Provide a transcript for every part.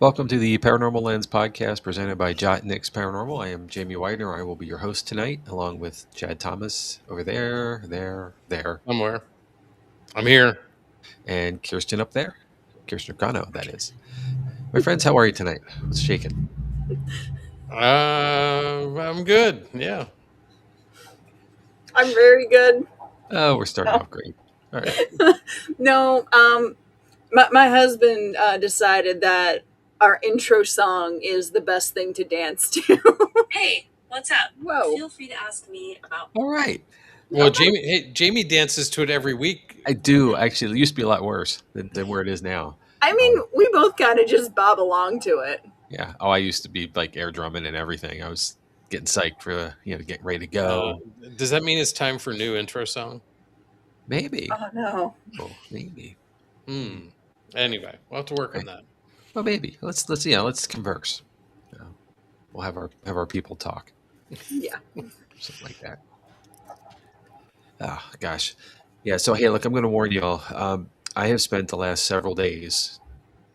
Welcome to the Paranormal Lens podcast presented by Jot Nix Paranormal. I am Jamie Widener. I will be your host tonight, along with Chad Thomas over there, Somewhere. I'm here. and Kirstin up there. Kirstin Truccano, that is. My friends, how are you tonight? What's shaking? I'm good. Yeah. I'm very good. Oh, we're starting off great. All right. No, my husband decided that our intro song is the best thing to dance to. Hey, what's up? Whoa. Feel free to ask me about. All right. Well, Jamie dances to it every week. I do. Actually, it used to be a lot worse than where it is now. I mean, we both kind of just bob along to it. Yeah. Oh, I used to be like air drumming and everything. I was getting psyched for, getting ready to go. Does that mean it's time for a new intro song? Maybe. Oh, no. Oh, maybe. Anyway, we'll have to work on that. Well, maybe. Let's converse. We'll have our people talk. Yeah. Something like that. Oh, gosh. Yeah, so hey, look, I'm going to warn y'all. I have spent the last several days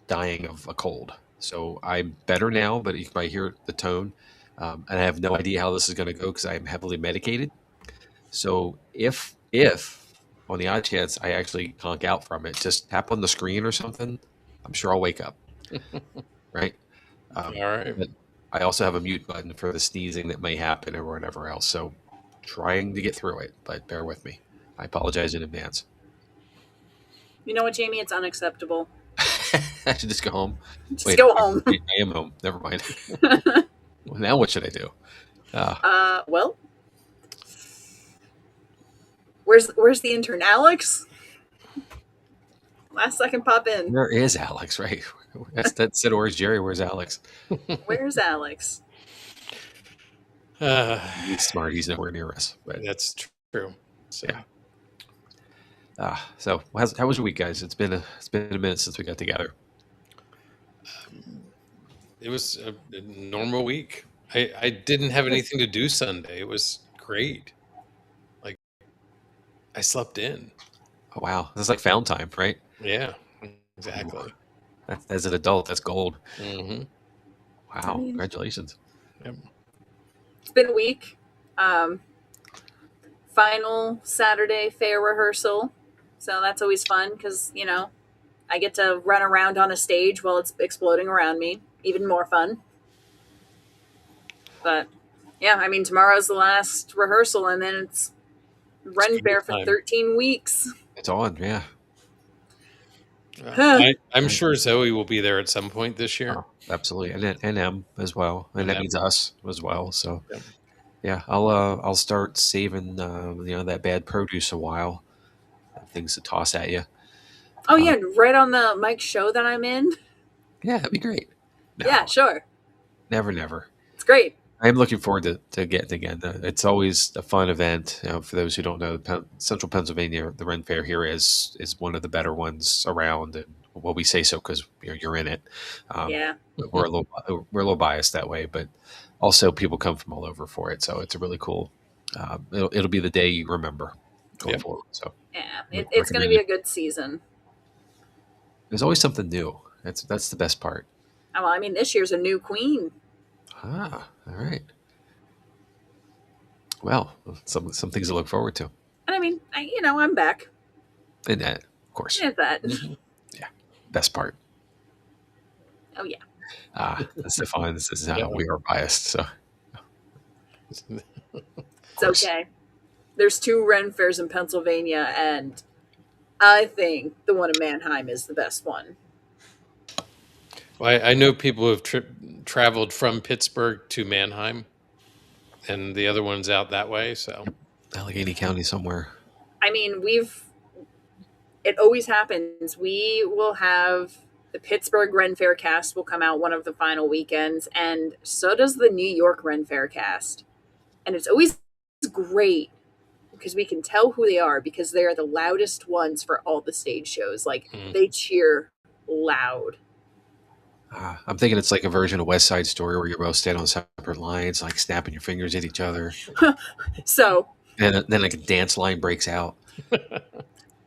dying of a cold. So I'm better now, but you can probably hear the tone. And I have no idea how this is going to go because I am heavily medicated. So if on the odd chance I actually conk out from it, just tap on the screen or something, I'm sure I'll wake up. Right? All right. But I also have a mute button for the sneezing that may happen or whatever else. So trying to get through it, but bear with me. I apologize in advance. You know what, Jamie? It's unacceptable. I should just go home. Just go home. I am home. Never mind. Well, now what should I do? Well, where's the intern, Alex? Last second pop in. Where is Alex? Right. That's said. Where's Jerry? Where's Alex? Where's Alex? He's smart. He's nowhere near us. But That's true. So. Yeah. So how was your week, guys? It's been a minute since we got together. It was a normal week. I didn't have anything to do Sunday. It was great. Like, I slept in. Oh, wow. This is like found time, right? Yeah, exactly. As an adult, that's gold. Mm-hmm. Wow. Congratulations. Yep. It's been a week. Final Saturday fair rehearsal. So that's always fun because, I get to run around on a stage while it's exploding around me. Even more fun. But, yeah, I mean, tomorrow's the last rehearsal, and then it's Ren Fair for 13 weeks. It's on, yeah. I'm sure Zoe will be there at some point this year. Oh, absolutely, and M as well, and that means us as well. So, Yep. Yeah, I'll start saving that bad produce a while, things to toss at you. Oh yeah, right on the Mike's show that I'm in. Yeah, that'd be great. No, Yeah, sure. Never. It's great. I am looking forward to getting again. It's always a fun event. For those who don't know, Central Pennsylvania, the Ren Fair here is one of the better ones around. And well, we say so because you're in it. Yeah, We're a little biased that way, but also people come from all over for it. So it's a really cool. It'll be the day you remember going forward. So yeah, it's going to be a good season. There's always something new. That's the best part. Oh, well, I mean, this year's a new queen. Ah, all right. Well, some things to look forward to. And I mean, I'm back. And that, of course. There's that. Yeah, best part. Oh yeah. That's the fun. This is how we are biased. So It's okay. There's 2 Ren Fairs in Pennsylvania, and I think the one in Mannheim is the best one. Well, I know people who have traveled from Pittsburgh to Mannheim, and the other one's out that way. So Allegheny County somewhere. I mean, it always happens. We will have the Pittsburgh Ren Fair cast will come out one of the final weekends, and so does the New York Ren Fair cast. And it's always great because we can tell who they are because they are the loudest ones for all the stage shows. Like, they cheer loud. I'm thinking it's like a version of West Side Story where you're both standing on separate lines, like snapping your fingers at each other. So, and then like a dance line breaks out.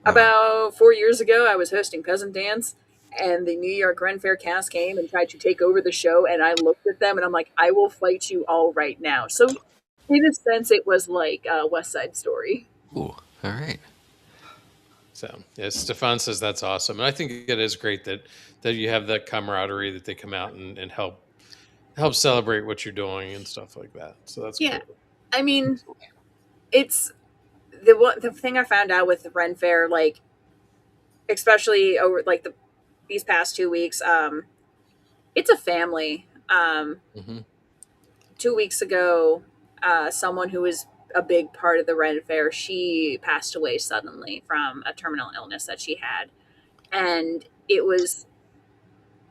About 4 years ago, I was hosting Peasant Dance, And the New York Ren Fair cast came and tried to take over the show, and I looked at them and I'm like, I will fight you all right now. So, in a sense, it was like a West Side Story. Ooh, all right. So yeah, Stefan says that's awesome, and I think it is great that you have that camaraderie, that they come out and help celebrate what you're doing and stuff like that. So that's Yeah, cool. I mean, it's the thing I found out with the Ren Fair, like especially over like these past 2 weeks, it's a family. Hmm. 2 weeks ago, someone who was a big part of the Ren Fair, she passed away suddenly from a terminal illness that she had, and it was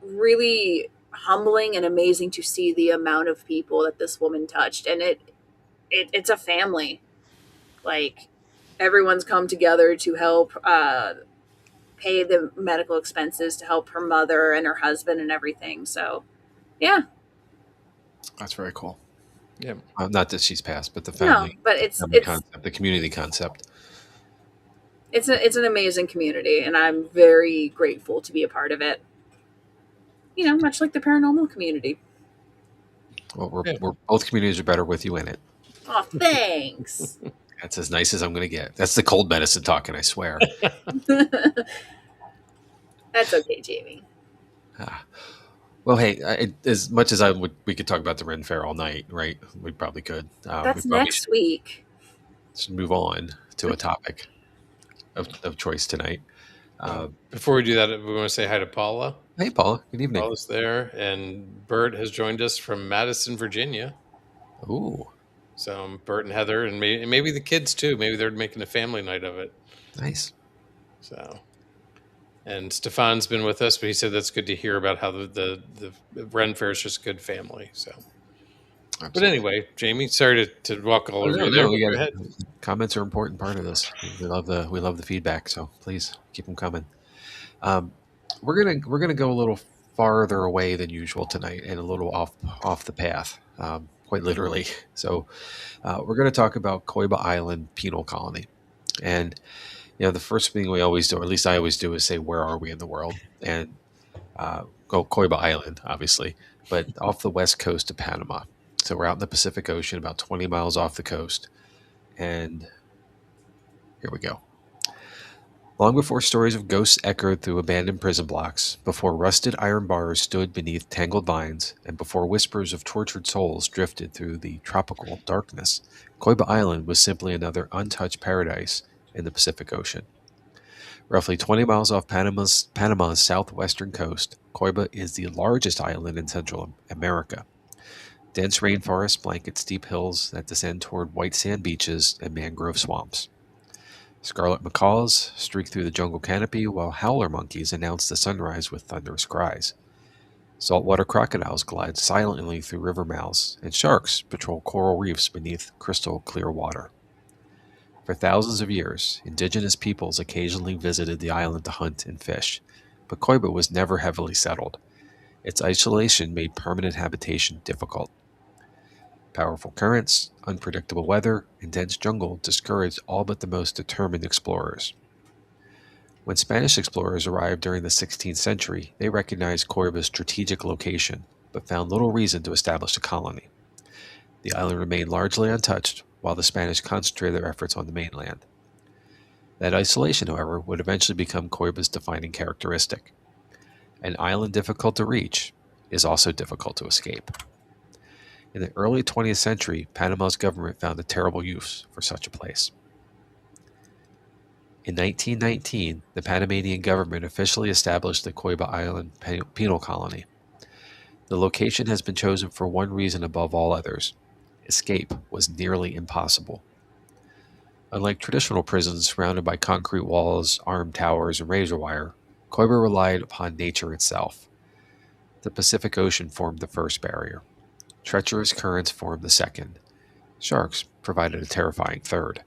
really humbling and amazing to see the amount of people that this woman touched. And it's a family, like everyone's come together to help pay the medical expenses to help her mother and her husband and everything. So yeah, That's very cool. Yeah. Not that she's passed, but the no, family, but family concept, the community concept. it's an amazing community, and I'm very grateful to be a part of it. You know, much like the paranormal community. Well, Yeah. we're both communities are better with you in it. Oh, thanks. That's as nice as I'm going to get. That's the cold medicine talking, I swear. That's okay, Jamie. Well, hey, as much as we could talk about the Ren Fair all night, right? We probably could. That's we probably next week. should move on to a topic of choice tonight. Before we do that, we want to say hi to Paula. Hey, Paula. Good evening. Paula's there, and Bert has joined us from Madison, Virginia. Ooh, So Bert and Heather, and maybe the kids too. Maybe they're making a family night of it. nice. So, and Stefan's been with us, but he said that's good to hear about how the Ren Fair is just a good family. So, but Absolutely. anyway, Jamie, sorry to walk all Oh, over no, you there. no, we Go got ahead. comments are an important part of this. We love the feedback, so please keep them coming. We're gonna go a little farther away than usual tonight and a little off the path, quite literally. So we're going to talk about Coiba Island Penal Colony, and the first thing we always do, or at least I always do, is say where are we in the world, and go Coiba Island, obviously, but off the west coast of Panama. So we're out in the Pacific Ocean, about 20 miles off the coast, and here we go. Long before stories of ghosts echoed through abandoned prison blocks, before rusted iron bars stood beneath tangled vines, and before whispers of tortured souls drifted through the tropical darkness, Coiba Island was simply another untouched paradise in the Pacific Ocean. Roughly 20 miles off Panama's southwestern coast, Coiba is the largest island in Central America. Dense rainforests blanket steep hills that descend toward white sand beaches and mangrove swamps. Scarlet macaws streak through the jungle canopy, while howler monkeys announce the sunrise with thunderous cries. Saltwater crocodiles glide silently through river mouths, and sharks patrol coral reefs beneath crystal clear water. For thousands of years, indigenous peoples occasionally visited the island to hunt and fish, but Coiba was never heavily settled. Its isolation made permanent habitation difficult. Powerful currents, unpredictable weather, and dense jungle discouraged all but the most determined explorers. When Spanish explorers arrived during the 16th century, they recognized Coiba's strategic location, but found little reason to establish a colony. The island remained largely untouched, while the Spanish concentrated their efforts on the mainland. That isolation, however, would eventually become Coiba's defining characteristic. An island difficult to reach is also difficult to escape. In the early 20th century, Panama's government found a terrible use for such a place. In 1919, the Panamanian government officially established the Coiba Island Penal Colony. The location has been chosen for one reason above all others: escape was nearly impossible. Unlike traditional prisons surrounded by concrete walls, armed towers, and razor wire, Coiba relied upon nature itself. The Pacific Ocean formed the first barrier. Treacherous currents formed the second. Sharks provided a terrifying third.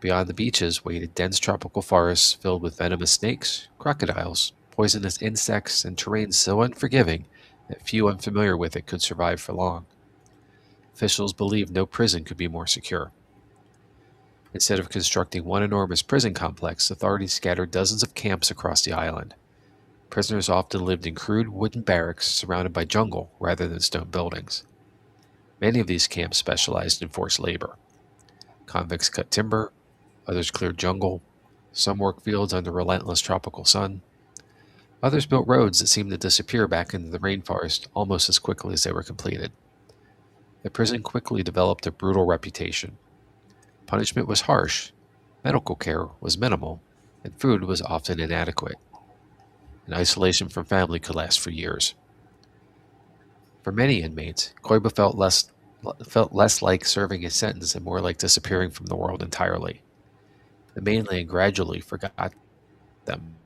Beyond the beaches waited dense tropical forests filled with venomous snakes, crocodiles, poisonous insects, and terrain so unforgiving that few unfamiliar with it could survive for long. Officials believed no prison could be more secure. Instead of constructing one enormous prison complex, authorities scattered dozens of camps across the island. Prisoners often lived in crude wooden barracks surrounded by jungle rather than stone buildings. Many of these camps specialized in forced labor. Convicts cut timber, others cleared jungle, some worked fields under relentless tropical sun. Others built roads that seemed to disappear back into the rainforest almost as quickly as they were completed. The prison quickly developed a brutal reputation. Punishment was harsh, medical care was minimal, and food was often inadequate. And isolation from family could last for years. For many inmates, Coiba felt less like serving a sentence and more like disappearing from the world entirely. The mainland gradually forgot them.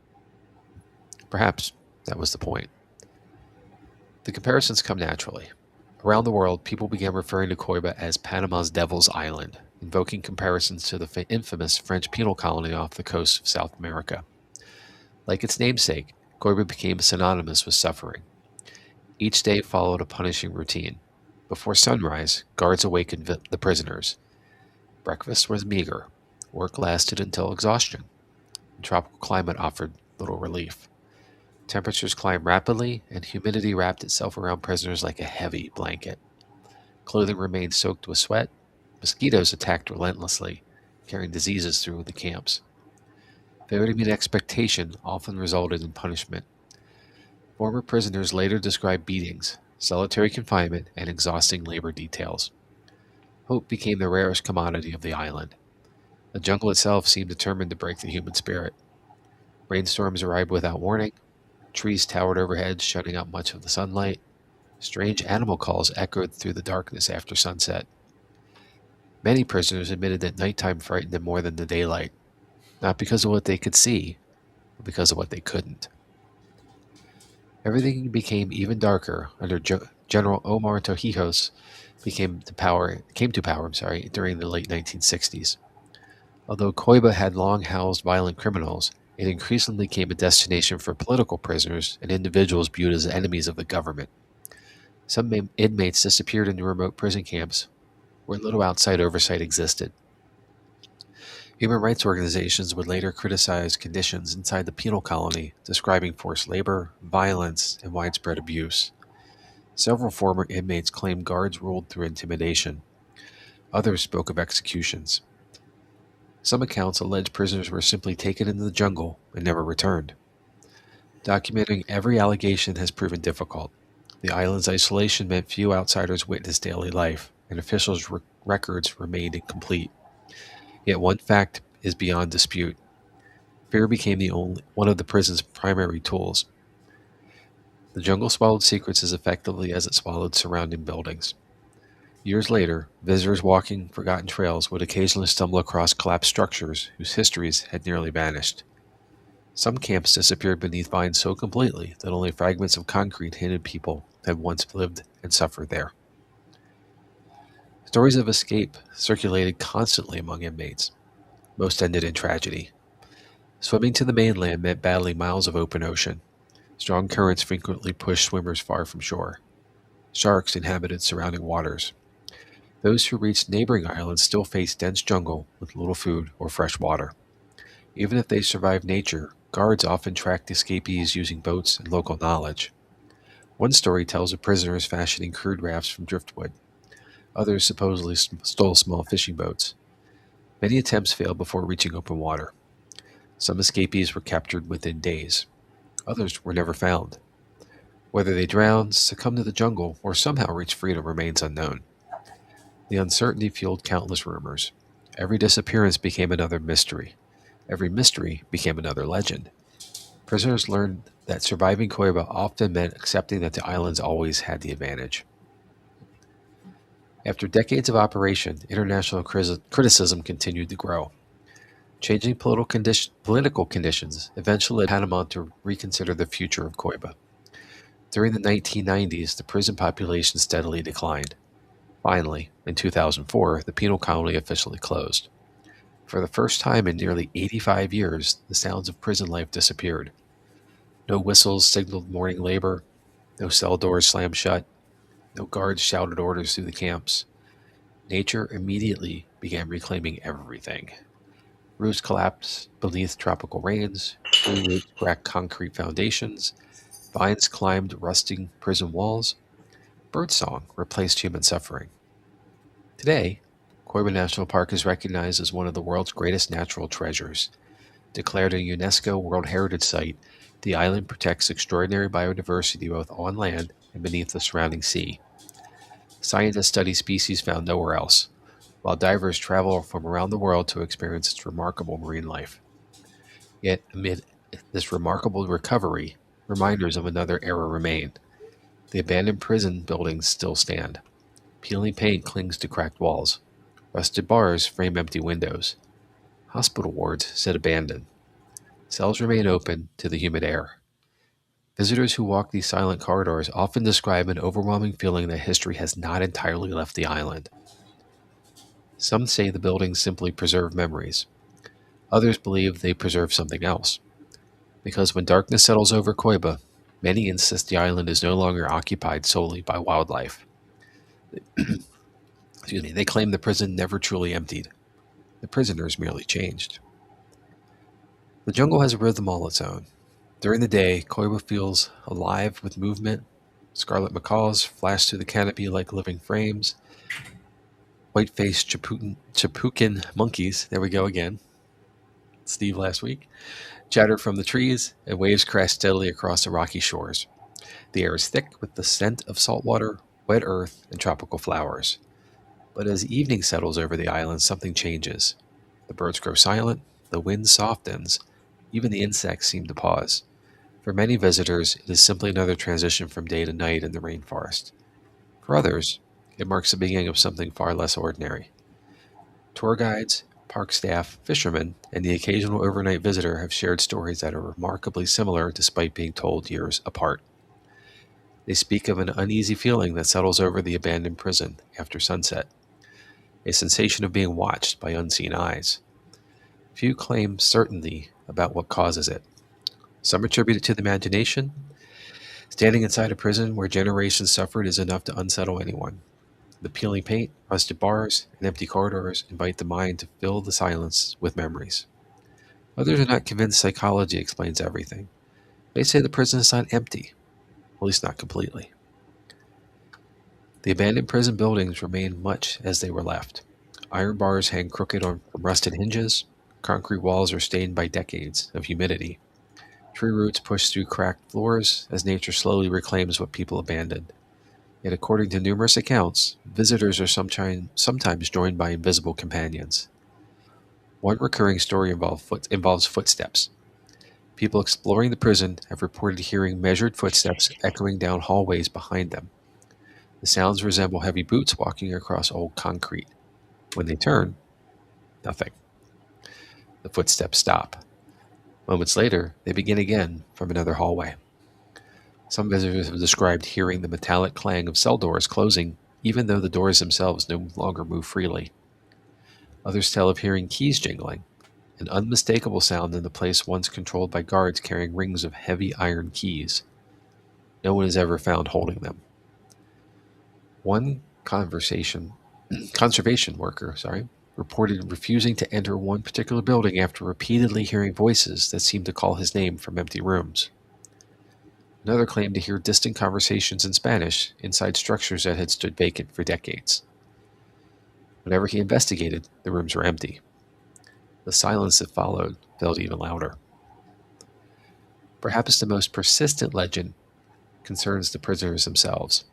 Perhaps that was the point. The comparisons come naturally. Around the world, people began referring to Coiba as Panama's Devil's Island, invoking comparisons to the infamous French penal colony off the coast of South America. Like its namesake, Coiba became synonymous with suffering. Each day followed a punishing routine. Before sunrise, guards awakened the prisoners. Breakfast was meager. Work lasted until exhaustion. The tropical climate offered little relief. Temperatures climbed rapidly, and humidity wrapped itself around prisoners like a heavy blanket. Clothing remained soaked with sweat. Mosquitoes attacked relentlessly, carrying diseases through the camps. Failure to meet expectation often resulted in punishment. Former prisoners later described beatings, solitary confinement, and exhausting labor details. Hope became the rarest commodity of the island. The jungle itself seemed determined to break the human spirit. Rainstorms arrived without warning. Trees towered overhead, shutting out much of the sunlight. Strange animal calls echoed through the darkness after sunset. Many prisoners admitted that nighttime frightened them more than the daylight, not because of what they could see, but because of what they couldn't. Everything became even darker under General Omar Torrijos came to power during the late 1960s. Although Coiba had long housed violent criminals, it increasingly became a destination for political prisoners and individuals viewed as enemies of the government. Some inmates disappeared into remote prison camps where little outside oversight existed. Human rights organizations would later criticize conditions inside the penal colony, describing forced labor, violence, and widespread abuse. Several former inmates claimed guards ruled through intimidation. Others spoke of executions. Some accounts alleged prisoners were simply taken into the jungle and never returned. Documenting every allegation has proven difficult. The island's isolation meant few outsiders witnessed daily life, and officials' records remained incomplete. Yet one fact is beyond dispute. Fear became one of the prison's primary tools. The jungle swallowed secrets as effectively as it swallowed surrounding buildings. Years later, visitors walking forgotten trails would occasionally stumble across collapsed structures whose histories had nearly vanished. Some camps disappeared beneath vines so completely that only fragments of concrete hinted people had once lived and suffered there. Stories of escape circulated constantly among inmates. Most ended in tragedy. Swimming to the mainland meant battling miles of open ocean. Strong currents frequently pushed swimmers far from shore. Sharks inhabited surrounding waters. Those who reached neighboring islands still faced dense jungle with little food or fresh water. Even if they survived nature, guards often tracked escapees using boats and local knowledge. One story tells of prisoners fashioning crude rafts from driftwood. Others supposedly stole small fishing boats. Many attempts failed before reaching open water. Some escapees were captured within days. Others were never found. Whether they drowned, succumbed to the jungle, or somehow reached freedom remains unknown. The uncertainty fueled countless rumors. Every disappearance became another mystery. Every mystery became another legend. Prisoners learned that surviving Coiba often meant accepting that the islands always had the advantage. After decades of operation, international criticism continued to grow. Changing political conditions eventually led Panama to reconsider the future of Coiba. During the 1990s, the prison population steadily declined. Finally, in 2004, the penal colony officially closed. For the first time in nearly 85 years, the sounds of prison life disappeared. No whistles signaled morning labor, no cell doors slammed shut, no guards shouted orders through the camps. Nature immediately began reclaiming everything. Roofs collapse beneath tropical rains, tree roots crack concrete foundations, vines climbed rusting prison walls, birdsong replaced human suffering. Today, Coiba National Park is recognized as one of the world's greatest natural treasures. Declared a UNESCO World Heritage Site, the island protects extraordinary biodiversity both on land and beneath the surrounding sea. Scientists study species found nowhere else, while divers travel from around the world to experience its remarkable marine life. Yet, amid this remarkable recovery, reminders of another era remain. The abandoned prison buildings still stand. Peeling paint clings to cracked walls. Rusted bars frame empty windows. Hospital wards sit abandoned. Cells remain open to the humid air. Visitors who walk these silent corridors often describe an overwhelming feeling that history has not entirely left the island. Some say the buildings simply preserve memories. Others believe they preserve something else. Because when darkness settles over Coiba, many insist the island is no longer occupied solely by wildlife. They claim the prison never truly emptied. The prisoners merely changed. The jungle has a rhythm all its own. During the day, Coiba feels alive with movement. Scarlet macaws flash through the canopy like living frames. White-faced Chapucan monkeys, there we go again, Steve last week, chatter from the trees, and waves crash steadily across the rocky shores. The air is thick with the scent of salt water, wet earth, and tropical flowers. But as evening settles over the island, something changes. The birds grow silent, the wind softens, even the insects seem to pause. For many visitors, it is simply another transition from day to night in the rainforest. For others, it marks the beginning of something far less ordinary. Tour guides, park staff, fishermen, and the occasional overnight visitor have shared stories that are remarkably similar despite being told years apart. They speak of an uneasy feeling that settles over the abandoned prison after sunset, a sensation of being watched by unseen eyes. Few claim certainty about what causes it. Some attribute it to the imagination. Standing inside a prison where generations suffered is enough to unsettle anyone. The peeling paint, rusted bars, and empty corridors invite the mind to fill the silence with memories. Others are not convinced psychology explains everything. They say the prison is not empty, at least not completely. The abandoned prison buildings remain much as they were left. Iron bars hang crooked on rusted hinges. Concrete walls are stained by decades of humidity. Tree roots push through cracked floors as nature slowly reclaims what people abandoned. Yet according to numerous accounts, visitors are sometimes joined by invisible companions. One recurring story involves footsteps. People exploring the prison have reported hearing measured footsteps echoing down hallways behind them. The sounds resemble heavy boots walking across old concrete. When they turn, nothing. The footsteps stop. Moments later, they begin again from another hallway. Some visitors have described hearing the metallic clang of cell doors closing, even though the doors themselves no longer move freely. Others tell of hearing keys jingling, an unmistakable sound in the place once controlled by guards carrying rings of heavy iron keys. No one is ever found holding them. One conservation worker, reported refusing to enter one particular building after repeatedly hearing voices that seemed to call his name from empty rooms. Another claimed to hear distant conversations in Spanish inside structures that had stood vacant for decades. Whenever he investigated, the rooms were empty. The silence that followed felt even louder. Perhaps the most persistent legend concerns the prisoners themselves.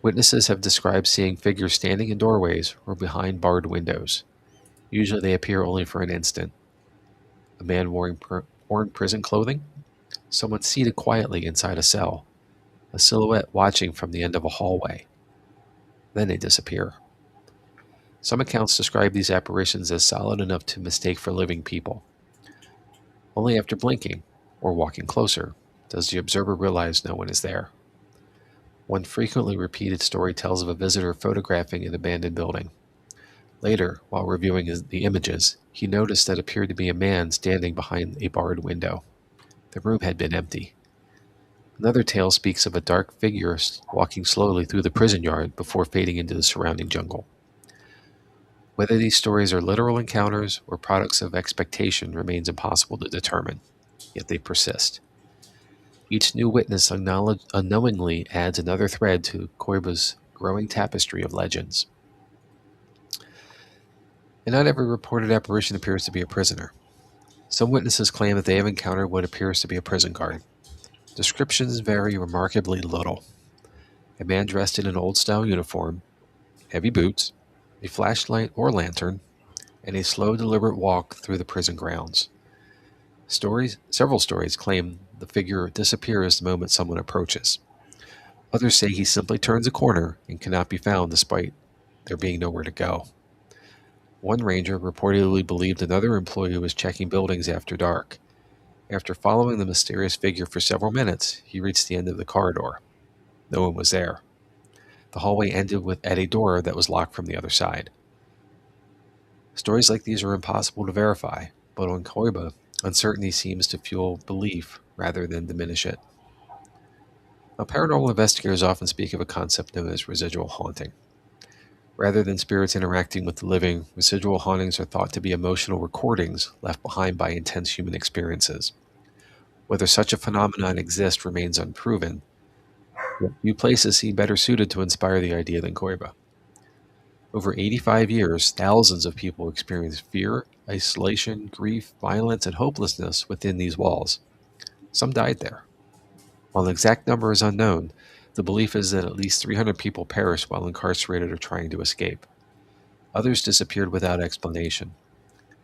Witnesses have described seeing figures standing in doorways or behind barred windows. Usually they appear only for an instant. A man wearing prison clothing, someone seated quietly inside a cell, a silhouette watching from the end of a hallway. Then they disappear. Some accounts describe these apparitions as solid enough to mistake for living people. Only after blinking, or walking closer, does the observer realize no one is there. One frequently repeated story tells of a visitor photographing an abandoned building. Later, while reviewing the images, he noticed that appeared to be a man standing behind a barred window. The room had been empty. Another tale speaks of a dark figure walking slowly through the prison yard before fading into the surrounding jungle. Whether these stories are literal encounters or products of expectation remains impossible to determine, yet they persist. Each new witness unknowingly adds another thread to Coiba's growing tapestry of legends. And not every reported apparition appears to be a prisoner. Some witnesses claim that they have encountered what appears to be a prison guard. Descriptions vary remarkably little. A man dressed in an old-style uniform, heavy boots, a flashlight or lantern, and a slow, deliberate walk through the prison grounds. Several stories claim the figure disappears the moment someone approaches. Others say he simply turns a corner and cannot be found despite there being nowhere to go. One ranger reportedly believed another employee was checking buildings after dark. After following the mysterious figure for several minutes, he reached the end of the corridor. No one was there. The hallway ended at a door that was locked from the other side. Stories like these are impossible to verify, but on Coiba, uncertainty seems to fuel belief rather than diminish it. Now, paranormal investigators often speak of a concept known as residual haunting. Rather than spirits interacting with the living, residual hauntings are thought to be emotional recordings left behind by intense human experiences. Whether such a phenomenon exists remains unproven. Few places seem better suited to inspire the idea than Coiba. Over 85 years, thousands of people experienced fear, isolation, grief, violence, and hopelessness within these walls. Some died there. While the exact number is unknown, the belief is that at least 300 people perished while incarcerated or trying to escape. Others disappeared without explanation.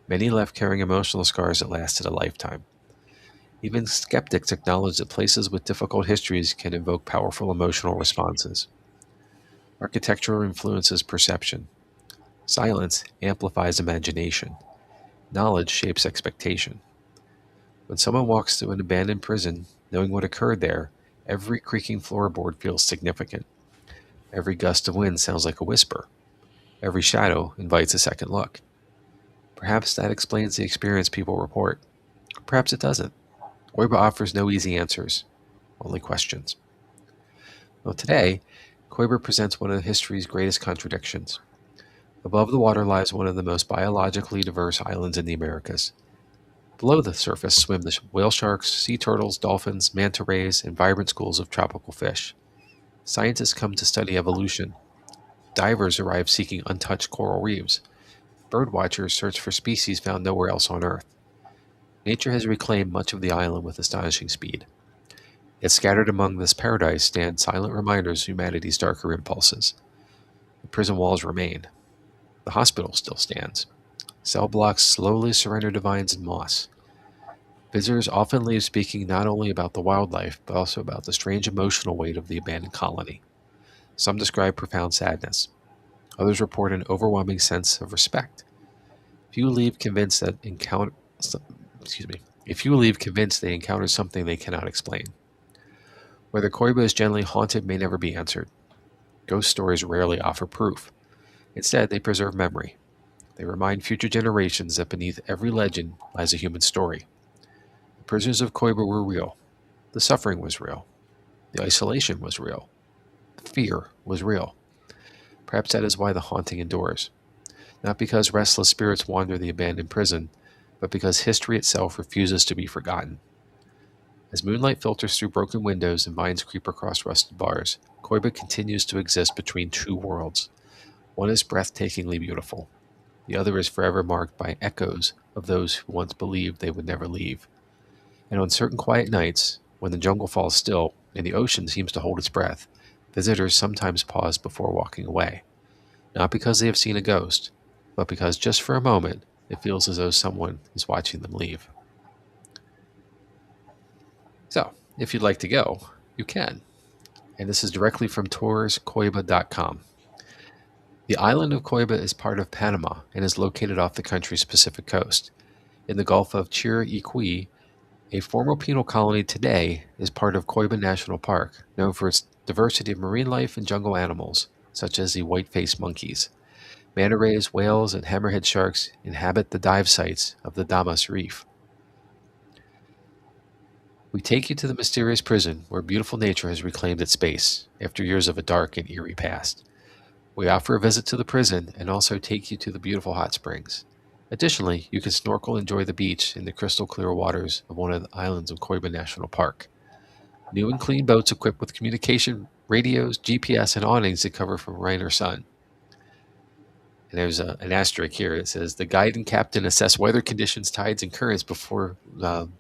Many left carrying emotional scars that lasted a lifetime. Even skeptics acknowledge that places with difficult histories can evoke powerful emotional responses. Architecture influences perception. Silence amplifies imagination. Knowledge shapes expectation. When someone walks through an abandoned prison, knowing what occurred there, every creaking floorboard feels significant. Every gust of wind sounds like a whisper. Every shadow invites a second look. Perhaps that explains the experience people report. Perhaps it doesn't. Coiba offers no easy answers, only questions. Well, today, Coiba presents one of history's greatest contradictions. Above the water lies one of the most biologically diverse islands in the Americas. Below the surface swim the whale sharks, sea turtles, dolphins, manta rays, and vibrant schools of tropical fish. Scientists come to study evolution. Divers arrive seeking untouched coral reefs. Birdwatchers search for species found nowhere else on Earth. Nature has reclaimed much of the island with astonishing speed. Yet scattered among this paradise stand silent reminders of humanity's darker impulses. The prison walls remain. The hospital still stands. Cell blocks slowly surrender to vines and moss. Visitors often leave speaking not only about the wildlife, but also about the strange emotional weight of the abandoned colony. Some describe profound sadness. Others report an overwhelming sense of respect. Few leave convinced they encounter something they cannot explain. Whether Coiba is generally haunted may never be answered. Ghost stories rarely offer proof. Instead, they preserve memory. They remind future generations that beneath every legend lies a human story. The prisoners of Coiba were real. The suffering was real. The isolation was real. The fear was real. Perhaps that is why the haunting endures. Not because restless spirits wander the abandoned prison, but because history itself refuses to be forgotten. As moonlight filters through broken windows and vines creep across rusted bars, Coiba continues to exist between two worlds. One is breathtakingly beautiful. The other is forever marked by echoes of those who once believed they would never leave. And on certain quiet nights, when the jungle falls still and the ocean seems to hold its breath, visitors sometimes pause before walking away. Not because they have seen a ghost, but because just for a moment, it feels as though someone is watching them leave. So, if you'd like to go, you can. And this is directly from tourscoiba.com. The island of Coiba is part of Panama and is located off the country's Pacific coast. In the Gulf of Chiriquí, a former penal colony today is part of Coiba National Park, known for its diversity of marine life and jungle animals, such as the white-faced monkeys. Manta rays, whales, and hammerhead sharks inhabit the dive sites of the Damas Reef. We take you to the mysterious prison where beautiful nature has reclaimed its space after years of a dark and eerie past. We offer a visit to the prison and also take you to the beautiful hot springs. Additionally, you can snorkel and enjoy the beach in the crystal clear waters of one of the islands of Coiba National Park. New and clean boats equipped with communication, radios, GPS, and awnings that cover from rain or sun. And there's an asterisk here. It says the guide and captain assess weather conditions, tides, and currents before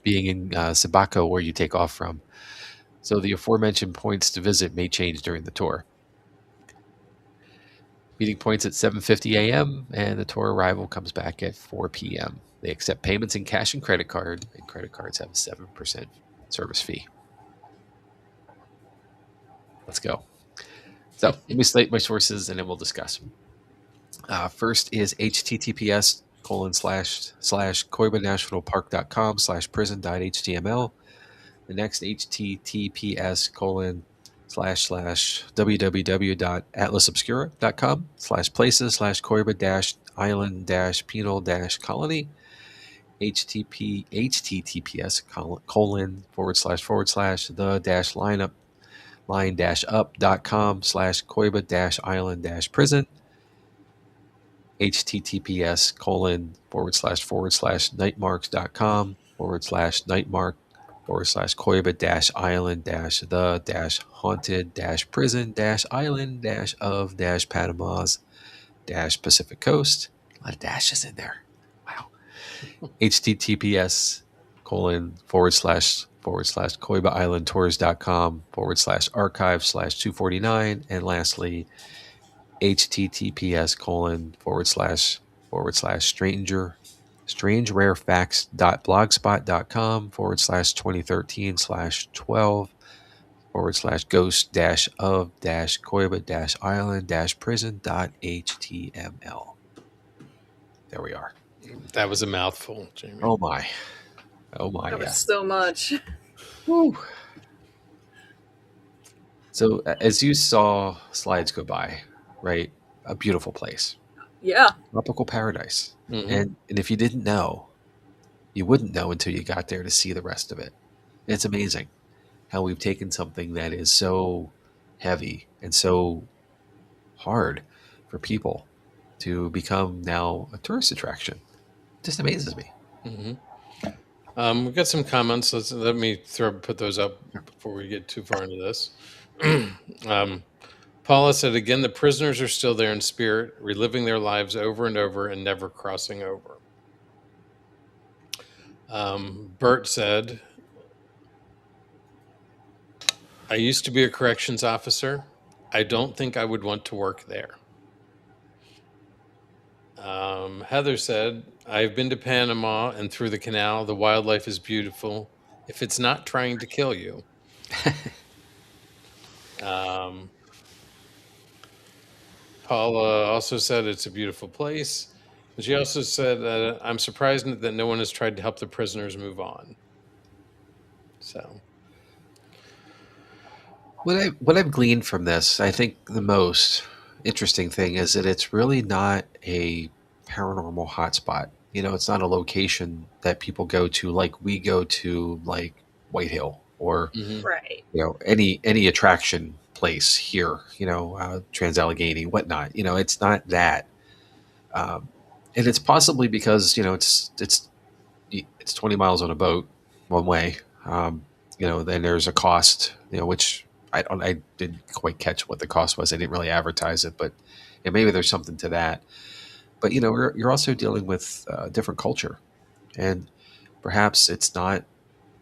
being in Sabaco, where you take off from. So the aforementioned points to visit may change during the tour. Meeting points at 7:50 a.m. and the tour arrival comes back at 4 p.m. They accept payments in cash and credit card, and credit cards have a 7% service fee. Let's go. So let me slate my sources and then we'll discuss. First is https://coibanationalpark.com/prison.html. The next https://www.atlasobscura.com/places/coiba-island-penal-colony. https://the-line-up.com/coiba-island-prison. https://nightmarks.com/nightmark/coiba-island-of-Panamas-Pacific Coast. A lot of dashes in there. Wow. https://coibaislandtours.com/archive/249. And lastly, https://strangerarefacts.blogspot.com/2013/12/ghost-of-island-prison.html. There we are. That was a mouthful, Jamie. Oh my. Oh my, That was yes. so much. Woo. So as you saw slides go by, right? A beautiful place. Yeah. Tropical paradise. Mhm. And if you didn't know, you wouldn't know until you got there to see the rest of it. It's amazing how we've taken something that is so heavy and so hard for people to become now a tourist attraction. It just amazes me. Mhm. We've got some comments. Let me put those up before we get too far into this. Paula said again, the prisoners are still there in spirit, reliving their lives over and over and never crossing over. Bert said, I used to be a corrections officer. I don't think I would want to work there. Heather said, I've been to Panama and through the canal. The wildlife is beautiful if it's not trying to kill you. Um, Paula also said it's a beautiful place. And she also said, I'm surprised that no one has tried to help the prisoners move on. So, What I've gleaned from this, I think the most interesting thing is that it's really not a paranormal hotspot. You know, it's not a location that people go to like we go to, like White Hill or mhm. Right. you know any attraction place here. You know, Trans Allegheny, whatnot. You know, it's not that, and it's possibly because you know it's 20 miles on a boat one way. You know, then there's a cost. You know, which I didn't quite catch what the cost was. I didn't really advertise it, but yeah, maybe there's something to that. But you know, you're also dealing with a different culture, and perhaps it's not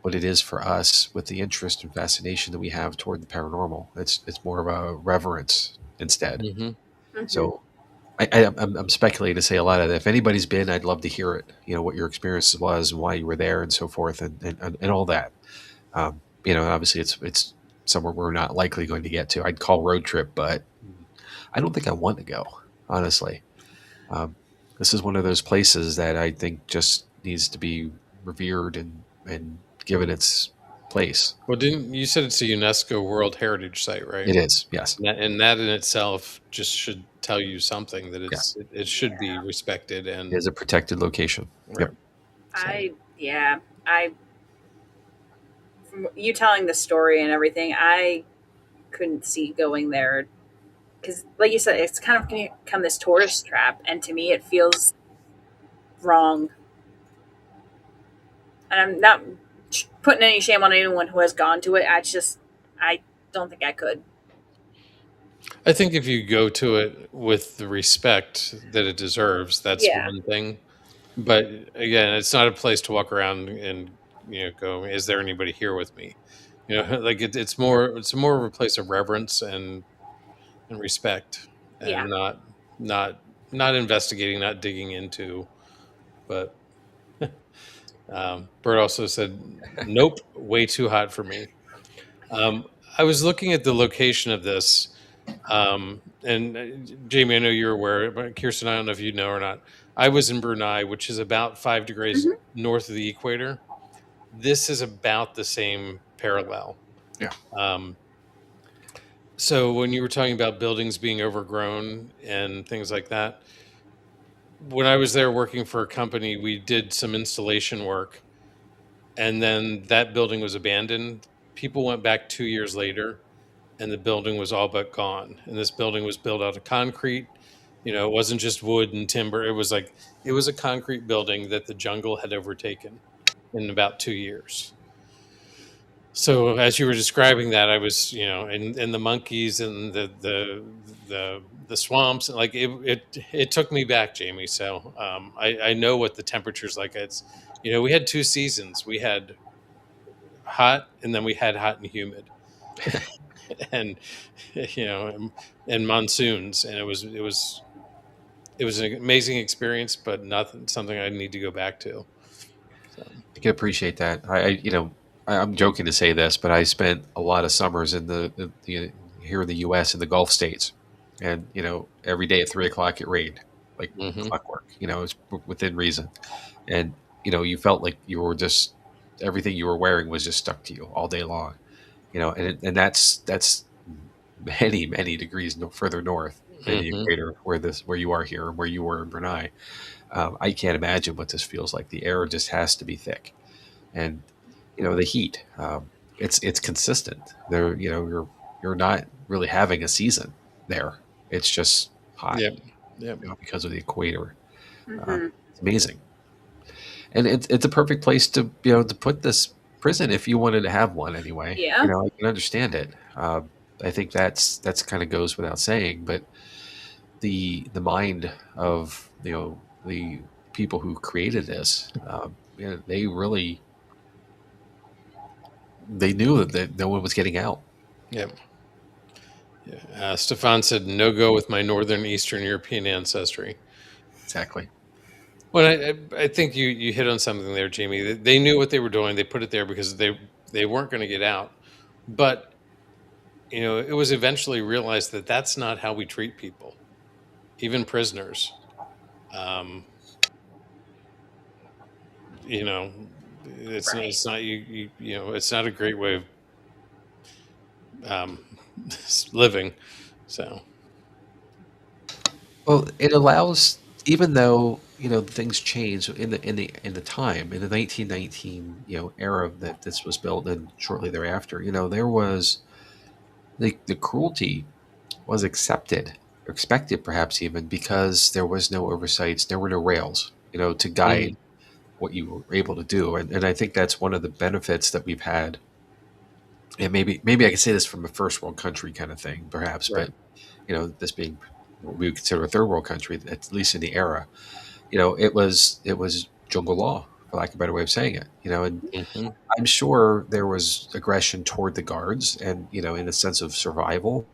what it is for us with the interest and fascination that we have toward the paranormal. It's more of a reverence instead. Mhm. Mhm. So I'm speculating to say a lot of that. If anybody's been, I'd love to hear it. You know, what your experience was and why you were there and so forth and all that. You know, obviously it's somewhere we're not likely going to get to. I'd call road trip, but I don't think I want to go, honestly. Um, this is one of those places that I think just needs to be revered and given its place. Well, didn't you said it's a UNESCO World Heritage Site, right? It is, yes. And that in itself just should tell you something that Yes. it should be respected It and is a protected location. right. Yep. I from you telling the story and everything, I couldn't see going there because, like you said, it's kind of going to become this tourist trap, and to me, it feels wrong. And I'm not putting any shame on anyone who has gone to it. I don't think I could. I think if you go to it with the respect that it deserves, that's Yeah, one thing. But again, it's not a place to walk around and go. Is there anybody here with me? Like it's more of a place of reverence and respect, yeah. and not not investigating, not digging into. But Bert also said, "Nope, way too hot for me." Um, I was looking at the location of this, and Jamie, I know you're aware, but Kirsten, I don't know if you know or not. I was in Brunei, which is about 5 degrees Hmm. north of the equator. This is about the same parallel. Yeah. Um, so when you were talking about buildings being overgrown and things like that, when I was there working for a company, we did some installation work, and then that building was abandoned. People went back 2 years later, and the building was all but gone. And this building was built out of concrete. It wasn't just wood and timber. It was a concrete building that the jungle had overtaken in about 2 years. So as you were describing that, I was, and the monkeys and the swamps, and like it took me back, Jamie. So I know what the temperature's like. We had 2 seasons. We had hot, and then we had hot and humid, and you know, and monsoons, and it was an amazing experience, but not something I need to go back to. So. I can appreciate that. I'm joking to say this, but I spent a lot of summers in the here in the U.S. in the Gulf states, and every day at 3 o'clock it rained like Hmm. clockwork. It's within reason, and you felt like you were just everything you were wearing was just stuck to you all day long. And that's many degrees further north than the Hmm. equator where you are here and where you were in Brunei. I can't imagine what this feels like. The air just has to be thick, and the heat. It's consistent. You're not really having a season there. It's just hot, Yep. Yep. because of the equator. Hmm. It's amazing, and it's a perfect place to to put this prison if you wanted to have one anyway. Yeah. I can understand it. I think that's kind of goes without saying, but the mind of the people who created this, they really they knew that no one was getting out. Yep. Yeah. Stefan said, "No go with my northern Eastern European ancestry." Exactly. Well, I think you hit on something there, Jamie. They knew what they were doing. They put it there because they weren't going to get out. But it was eventually realized that that's not how we treat people, even prisoners. Um, you know, Right. it's not it's not a great way of um, living. So. Well, it allows, even though things change in the time in the 1919 era that this was built, and shortly thereafter, there was the cruelty was accepted, or expected, perhaps even because there was no oversights, there were no rails, to guide Mhm. what you were able to do, and I think that's one of the benefits that we've had. And maybe I could say this from a first world country kind of thing, perhaps, Right. but this being what we would consider a third world country, at least in the era, it was jungle law, for lack of a better way of saying it. And Hmm. I'm sure there was aggression toward the guards, and in a sense of survival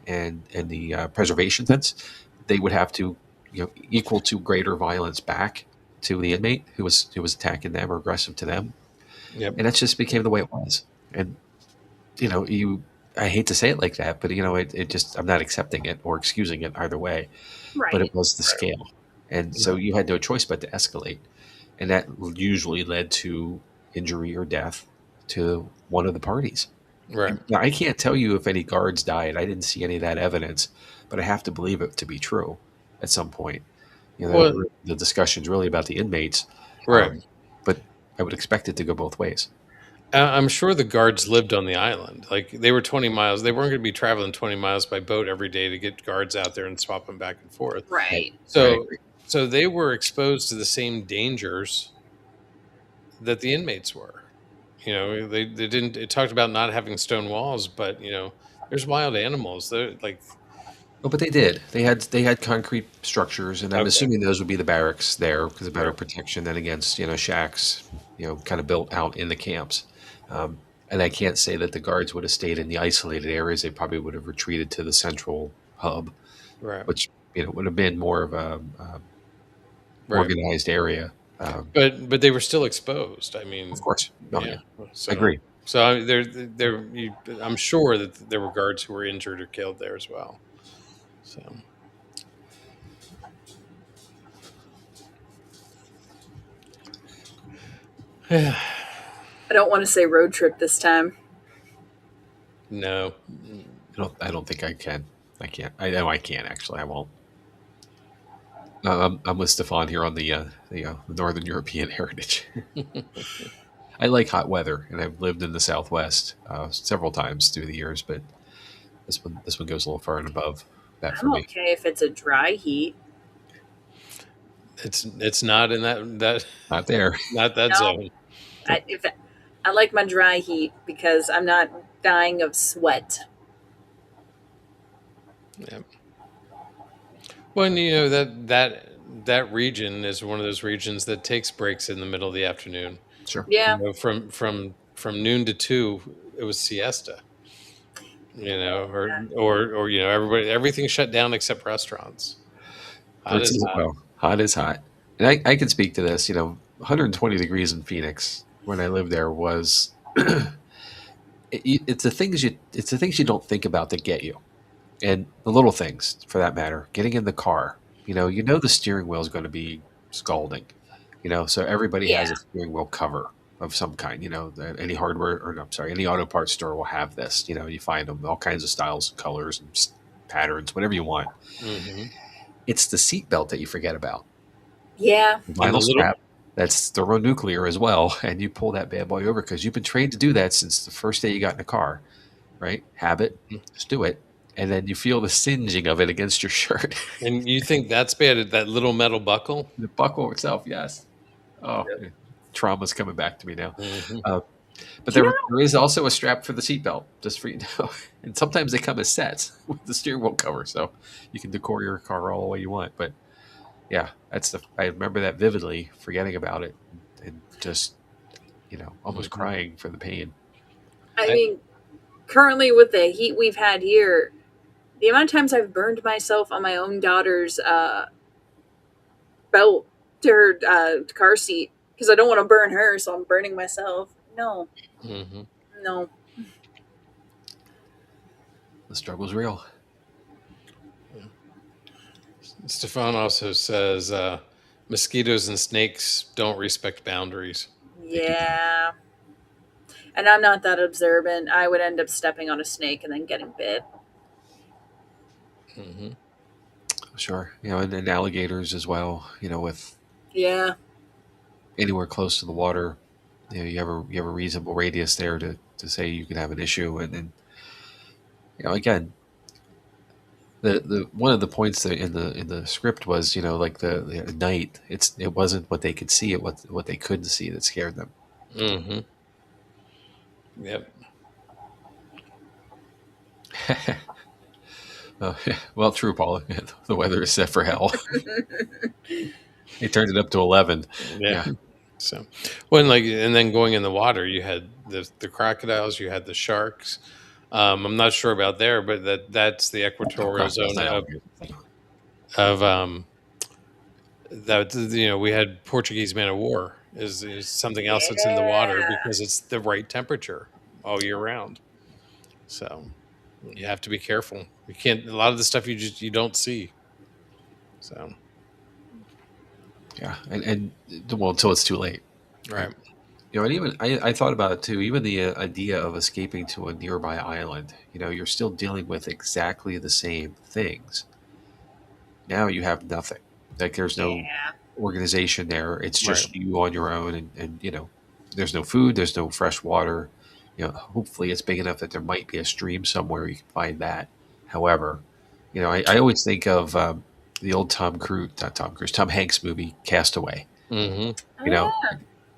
and the preservation sense, they would have to equal to greater violence back to the inmate who was attacking them or aggressive to them, Yep. and that just became the way it was. And you I hate to say it like that, but it just, I'm not accepting it or excusing it either way, but it Right. was the scale. And so you had no choice but to escalate. And that usually led to injury or death to one of the parties. Right. And now, I can't tell you if any guards died. I didn't see any of that evidence, but I have to believe it to be true at some point. Well, The discussion's really about the inmates, right. um, but I would expect it to go both ways. I'm sure the guards lived on the island. Like they were 20 miles. They weren't going to be traveling 20 miles by boat every day to get guards out there and swap them back and forth. Right. Right. Right. I So, agree. so they were exposed to the same dangers that the inmates were. They didn't. It talked about not having stone walls, but there's wild animals. They're like, Oh, but they did. They had concrete structures, and I'm okay, assuming those would be the barracks there because of better right, protection than against shacks, kind of built out in the camps. Um, and I can't say that the guards would have stayed in the isolated areas. They probably would have retreated to the central hub, right, which would have been more of a right. organized area. But they were still exposed. I Of mean, course, no, yeah. yeah, I So agree. so I'm sure that there were guards who were injured or killed there as well. So yeah, I don't want to say road trip this time. no, I don't think I can. I can't. I know I can't actually. I won't. I'm with Stefan here on the Northern European heritage. I like hot weather, and I've lived in the Southwest several times through the years, but this one goes a little far and above that for I'm me. okay if it's a dry heat. it's not in that Not there. not that No, zone. I like my dry heat because I'm not dying of sweat. Yeah. Well, and, that region is one of those regions that takes breaks in the middle of the afternoon. Sure. Yeah, From noon to 2, it was siesta. Or everything shut down except restaurants. Or Hot as hot. well, hot is hot, and I can speak to this. 120 degrees in Phoenix when I lived there was. It's the things you don't think about that get you, and the little things for that matter. Getting in the car, the steering wheel is going to be scalding, so everybody has yeah, a steering wheel cover of some kind. That any hardware or no, I'm sorry, any auto parts store will have this. You find them all kinds of styles, colors, and patterns, whatever you want. Hmm. It's the seat belt that you forget about. yeah. The And the vinyl little strap that's thermonuclear as well, and you pull that bad boy over because you've been trained to do that since the first day you got in a car, right? Habit, just do it, and then you feel the singeing of it against your shirt. and you think that's bad, that little metal buckle? The buckle itself, yes. Oh, Yep. yeah. Trauma's coming back to me now. Hmm. Uh, but You know, there is also a strap for the seatbelt, just for you to know. And sometimes they come as sets with the steering wheel cover, so you can decor your car all the way you want. But yeah, I remember that vividly, forgetting about it, and just almost Hmm. crying for the pain. I I, mean, currently with the heat we've had here, the amount of times I've burned myself on my own daughter's belt to her car seat because I don't want to burn her, so I'm burning myself. No, hmm. no. The struggle's real. Stefan also says mosquitoes and snakes don't respect boundaries. They do. Yeah. And I'm not that observant. I would end up stepping on a snake and then getting bit. Hmm. Sure, and alligators as well. With Yeah. anywhere close to the water, you have a reasonable radius there to say you could have an issue, and then again, the one of the points that in the script was like the at night it wasn't what they could see, it what they couldn't see that scared them. Hmm. Yep. Yeah. Well, true, Paula. The weather is set for hell. They turned it up to 11. Yeah. Yeah. So, and then going in the water, you had the crocodiles, you had the sharks. I'm not sure about there, but that's the Oh, equatorial crocodiles, zone not of alligators. of that. We had Portuguese man of war is something else that's in the water Yeah. because it's the right temperature all year round. So you have to be careful. You can't. A lot of the stuff you don't see. So Yeah, and well, until it's too late, right? right. And even I thought about it too. Even the idea of escaping to a nearby island, you're still dealing with exactly the same things. Now you have nothing. Like there's no Yeah. organization there. It's Right. just you on your own, and there's no food, there's no fresh water. Hopefully it's big enough that there might be a stream somewhere you can find that. However, I always think of the old Tom Hanks movie, Castaway. Mm-hmm. Oh, You know,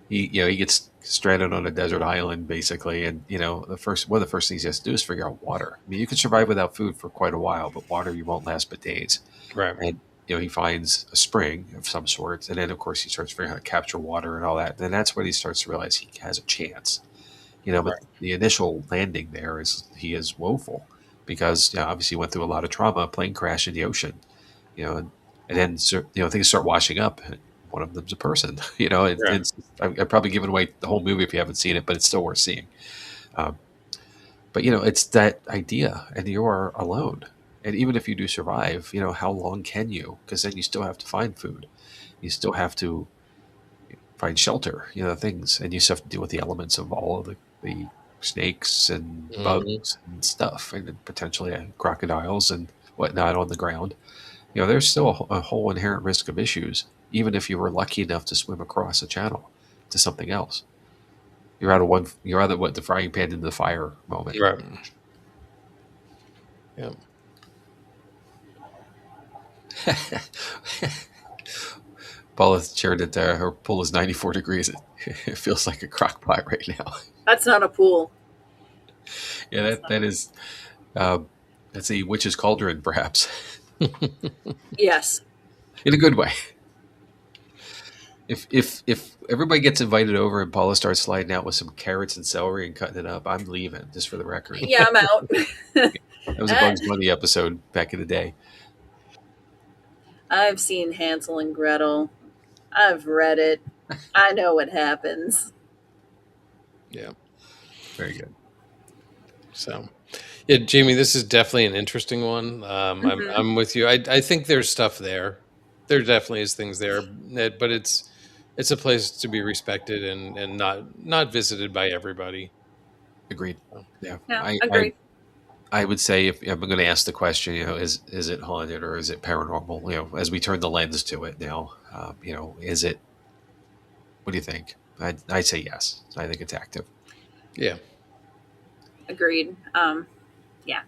yeah. he gets stranded on a desert island basically, and one of the first things he has to do is figure out water. I mean, you can survive without food for quite a while, but water you won't last but days. Right. And he finds a spring of some sort, and then of course he starts figuring out how to capture water and all that. And that's when he starts to realize he has a chance. But Right. the initial landing there he is woeful because obviously he went through a lot of trauma, plane crash in the ocean, and then things start washing up. And one of them's a person. Yeah. I've probably given away the whole movie if you haven't seen it, but it's still worth seeing. Um, but it's that idea, and you are alone. And even if you do survive, how long can you? Because then you still have to find food. You still have to find shelter, things, and you still have to deal with the elements of all of the snakes and Mm-hmm. bugs and stuff, and then potentially crocodiles and whatnot on the ground. There's still a whole inherent risk of issues, even if you were lucky enough to swim across a channel to something else. You're out of one. You're out of the frying pan into the fire moment. Right. Yeah. Paula shared that her pool is 94 degrees. It feels like a crock pot right now. That's not a pool. Yeah, that is. That's a witch's cauldron, perhaps, Yes. in a good way. If everybody gets invited over and Paula starts sliding out with some carrots and celery and cutting it up, I'm leaving. Just for the record, Yeah, I'm out. that was a Bugs Bunny episode back in the day. I've seen Hansel and Gretel. I've read it. I know what happens. Yeah. Very good. So, yeah, Jamie, this is definitely an interesting one. Mhm. I'm with you. I think there's stuff there. There definitely is things there, but it's a place to be respected and not visited by everybody. Agreed. Yeah, Yeah, I agreed. I would say if I'm going to ask the question, is it haunted or is it paranormal? As we turn the lens to it now, is it? What do you think? I'd say yes. I think it's active. Yeah. Agreed. Yeah.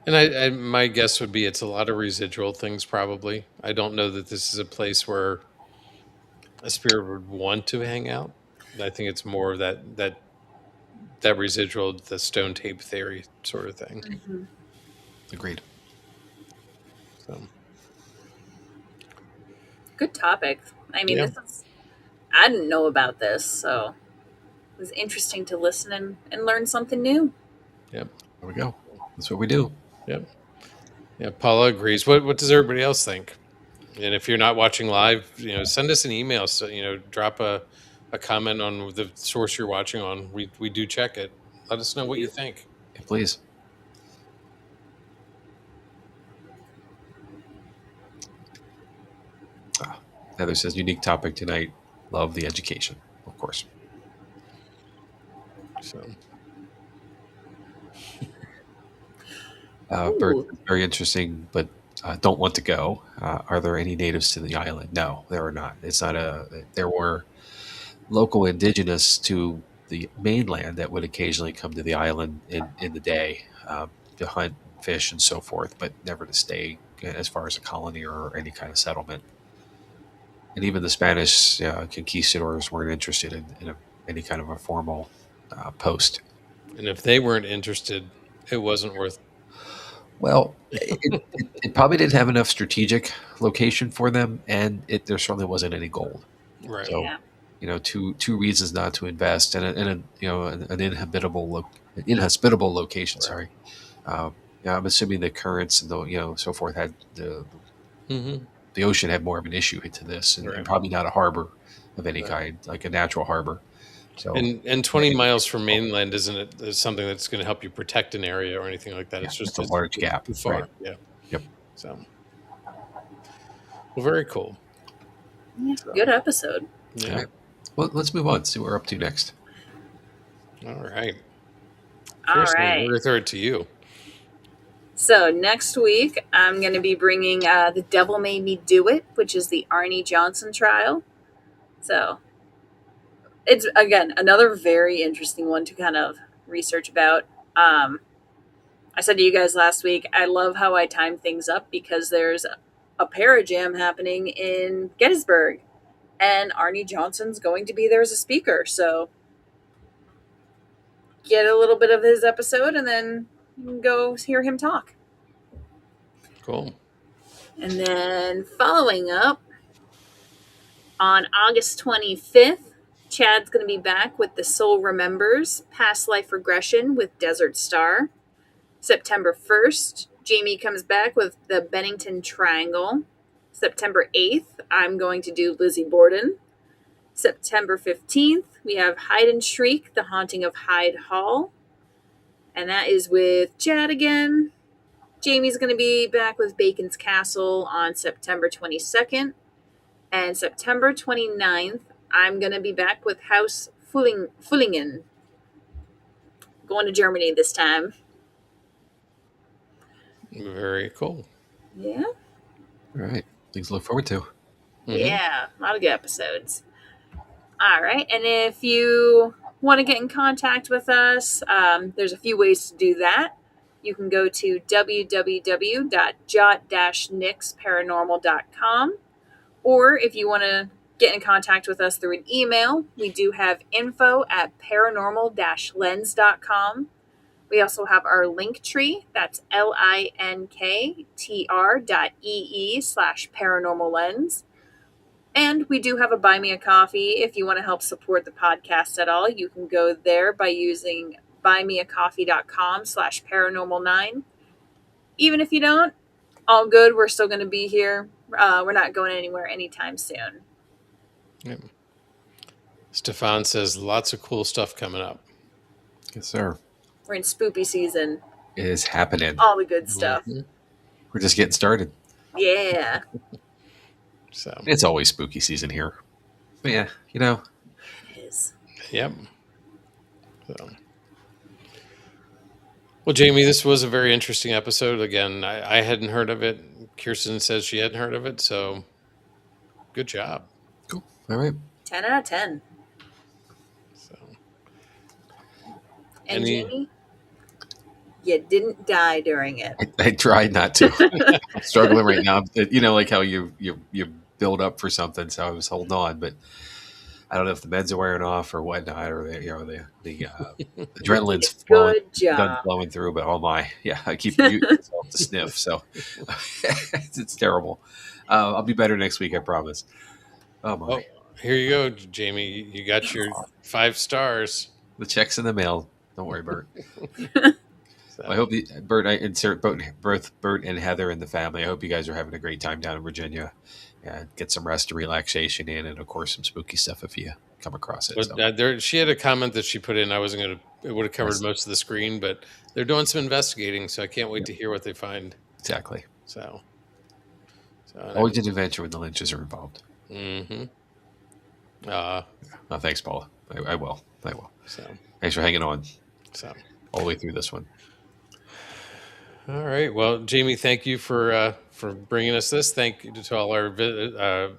And I my guess would be it's a lot of residual things probably. I don't know that this is a place where a spirit would want to hang out. I think it's more of that residual, the stone tape theory sort of thing. Mhm. Agreed. So Good topic. I mean, yeah. I didn't know about this, so it was interesting to listen and learn something new. Yep. There we go. That's what we do. Yep. Yeah. Paula agrees. What does everybody else think? And if you're not watching live, send us an email. So, drop a comment on the source you're watching on. We do check it. Let us know what you think. Yeah, please. Heather says unique topic tonight. Love the education, of course. So Ooh. Very interesting, but don't want to go. Are there any natives to the island? No, there are not. It's not a. There were local indigenous to the mainland that would occasionally come to the island in the day to hunt, fish, and so forth, but never to stay as far as a colony or any kind of settlement. And even the Spanish conquistadors weren't interested in any kind of a formal post. and if they weren't interested, it wasn't worth. Well, it probably didn't have enough strategic location for them, and there certainly wasn't any gold. Right. So, Yeah. two reasons not to invest, and an inhospitable location. Right. Sorry. I'm assuming the currents and so forth had Mm-hmm. the ocean had more of an issue to this, and Right. probably not a harbor of any Right. kind, like a natural harbor. So, And 20 miles from mainland is something that's going to help you protect an area or anything like that. yeah, It's just it's a large gap. too far. Right. Yeah. Yep. So, well, very cool. Yeah. Good episode. Yeah. All right. Well, let's move on. See what we're up to next. All right. All Kirstin, right. we're going to throw it to you. So next week, I'm going to be bringing The Devil Made Me Do It, which is the Arnie Johnson trial. So It's, again, another very interesting one to kind of research about. I said to you guys last week, I love how I time things up because there's a Parajam happening in Gettysburg, and Arnie Johnson's going to be there as a speaker. So get a little bit of his episode and then go hear him talk. Cool. And then following up, on August 25th, Chad's going to be back with The Soul Remembers Past Life Regression with Desert Star. September 1st, Jamie comes back with The Bennington Triangle. September 8th, I'm going to do Lizzie Borden. September 15th, we have Hide and Shriek, The Haunting of Hyde Hall. And that is with Chad again. Jamie's going to be back with Bacon's Castle on September 22nd. And September 29th, I'm going to be back with House Fullingen. Going to Germany this time. Very cool. Yeah. All right. Things to look forward to. Mhm. Yeah. A lot of good episodes. All right. And if you want to get in contact with us, there's a few ways to do that. You can go to www.jot-nixparanormal.com. Or if you want to get in contact with us through an email, we do have info@paranormal-lens.com. We also have our link tree. That's linktr.ee/paranormal-lens. And we do have a Buy Me a Coffee. If you want to help support the podcast at all, you can go there by using buymeacoffee.com/paranormal9. Even if you don't, all good. We're still going to be here. We're not going anywhere anytime soon. Yep. Stefan says lots of cool stuff coming up. Yes, sir. We're in spoopy season. It is happening. All the good stuff. Mhm. We're just getting started. Yeah. So, It's always spooky season here. But yeah, you know. It is. yep. So. Well, Jamie, this was a very interesting episode. Again, I hadn't heard of it. Kirstin says she hadn't heard of it, so good job. Cool. All right. 10 out of 10. So, And Any- Jamie, you didn't die during it. I tried not to. I'm struggling right now. You know, like how you build up for something, so I was holding on, but I don't know if the meds are wearing off or whatnot, or the adrenaline's flowing, Good done job. flowing through. But oh my, yeah, I keep muting myself to sniff, so it's terrible. I'll be better next week, I promise. Oh my, oh, here you go, Jamie. You got your 5 stars. the check's in the mail. Don't worry, Bert. So, I hope Bert. I insert both Bert and Heather in the family. I hope you guys are having a great time down in Virginia. Yeah, get some rest and relaxation in, and of course some spooky stuff if you come across it. but So. she had a comment that she put in. I wasn't going to. It would have covered most of the screen, but they're doing some investigating, so I can't wait to hear what they find. Exactly. So Always an adventure when the Lynches are involved. Mm-hmm. Oh, thanks, Paula. I will. So Thanks for hanging on all the way through this one. all right. Well, Jamie, thank you for bringing us this. Thank you to all our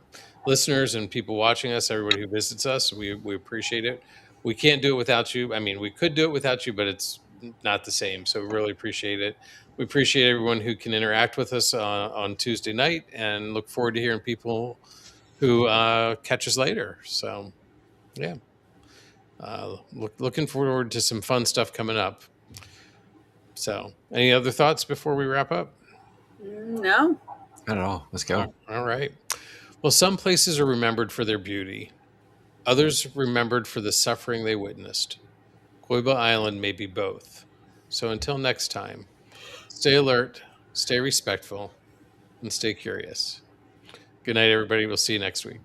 listeners and people watching us, everybody who visits us. We appreciate it. We can't do it without you. I mean, we could do it without you, but it's not the same. So we really appreciate it. We appreciate everyone who can interact with us on Tuesday night, and look forward to hearing people who catch us later. So, yeah. Looking forward to some fun stuff coming up. So, any other thoughts before we wrap up? No. Not at all. Let's go. All right. Well, some places are remembered for their beauty. Others remembered for the suffering they witnessed. Coiba Island may be both. So until next time, stay alert, stay respectful, and stay curious. Good night, everybody. We'll see you next week.